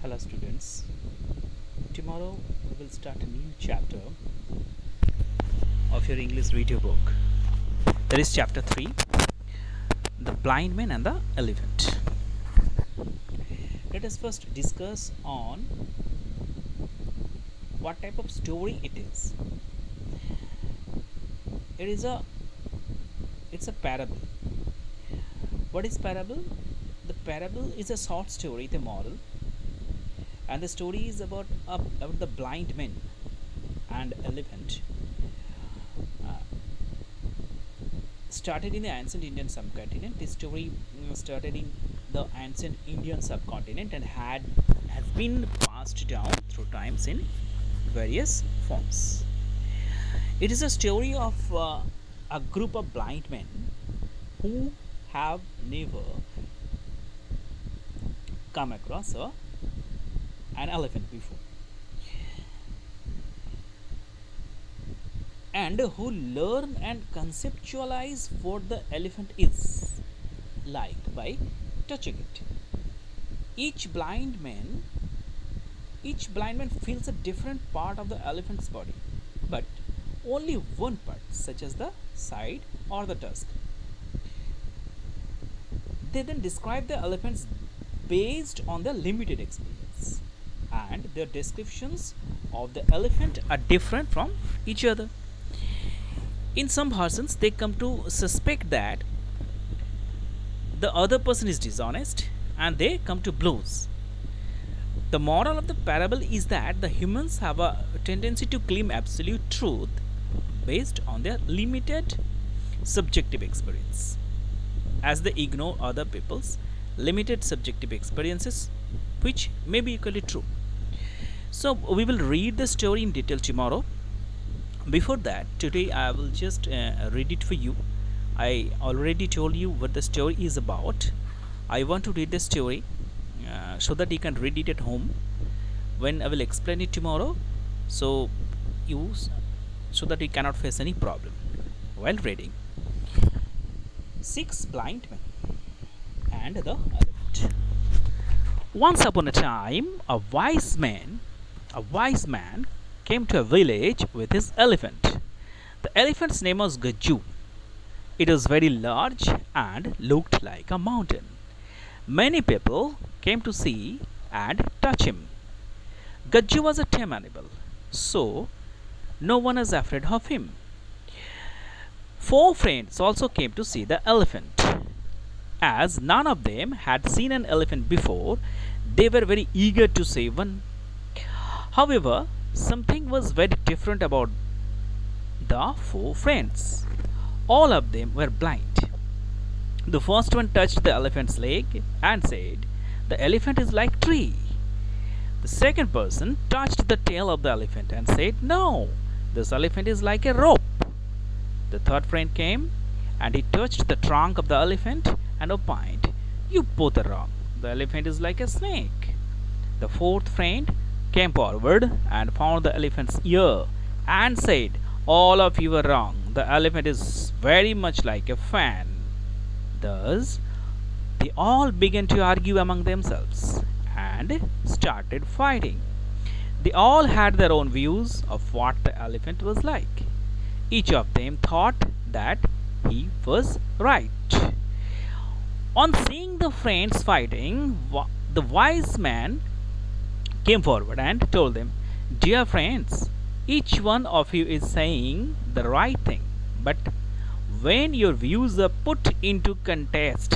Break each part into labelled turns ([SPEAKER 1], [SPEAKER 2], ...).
[SPEAKER 1] Hello students. Tomorrow we will start a new chapter of your English video book. That is chapter 3, The Blind Man and the Elephant. Let us first discuss on what type of story it is. It's a parable. What is parable? The parable is a short story with a moral, and the story is about the blind man and elephant. Started in the ancient Indian subcontinent. This story started in the ancient Indian subcontinent and has been passed down through times in various forms. It is a story of a group of blind men who have never come across an elephant before, and who learn and conceptualize what the elephant is like by touching it. Each blind man each blind man feels a different part of the elephant's body, but only one part, such as the side or the tusk. They then describe the elephants based on their limited experience, and their descriptions of the elephant are different from each other. In some persons, they come to suspect that the other person is dishonest and they come to blows. The moral of the parable is that the humans have a tendency to claim absolute truth based on their limited subjective experience, as they ignore other people's limited subjective experiences, which may be equally true. So, we will read the story in detail tomorrow. Before that, today I will just read it for you. I already told you what the story is about. I want to read the story so that you can read it at home when I will explain it tomorrow, so you so that you cannot face any problem while reading. Six blind men and the elephant. Once upon a time, a wise man came to a village with his elephant. The elephant's name was Gaju. It was very large and looked like a mountain. Many people came to see and touch him. Gaju was a tame animal, so no one is afraid of him. Four friends also came to see the elephant. As none of them had seen an elephant before, they were very eager to see one. However, something was very different about the four friends. All of them were blind. The first one touched the elephant's leg and said, "The elephant is like tree." The second person touched the tail of the elephant and said, "No, this elephant is like a rope." The third friend came and he touched the trunk of the elephant and opined, "You both are wrong. The elephant is like a snake." The fourth friend came forward and found the elephant's ear and said, "All of you are wrong. The elephant is very much like a fan." Thus, they all began to argue among themselves and started fighting. They all had their own views of what the elephant was like. Each of them thought that he was right. On seeing the friends fighting, the wise man came forward and told them, "Dear friends, each one of you is saying the right thing, but when your views are put into contest,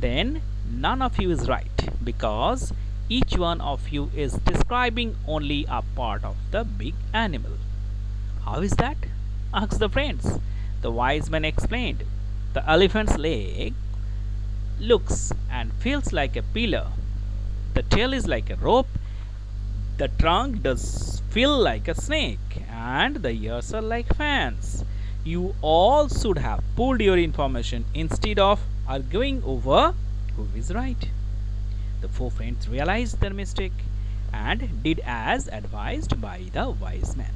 [SPEAKER 1] then none of you is right, because each one of you is describing only a part of the big animal." "How is that?" asked the friends. The wise man explained, "The elephant's leg looks and feels like a pillar. The tail is like a rope. The trunk does feel like a snake, and the ears are like fans. You all should have pulled your information instead of arguing over who is right." The four friends realized their mistake and did as advised by the wise man.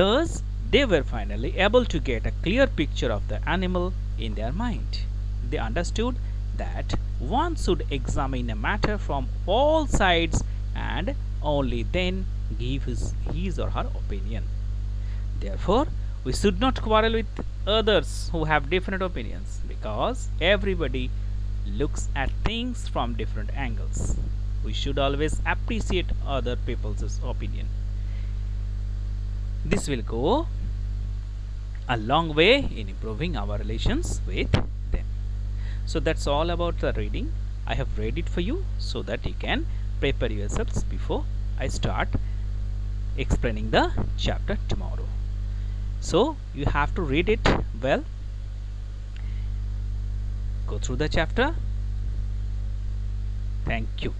[SPEAKER 1] Thus, they were finally able to get a clear picture of the animal in their mind. They understood that one should examine a matter from all sides and only then give his or her opinion. Therefore, we should not quarrel with others who have different opinions because everybody looks at things from different angles. We should always appreciate other people's opinion. This will go a long way in improving our relations with them. So that's all about the reading. I have read it for you so that you can prepare yourselves before I start explaining the chapter tomorrow. So you have to read it well, go through the chapter. Thank you.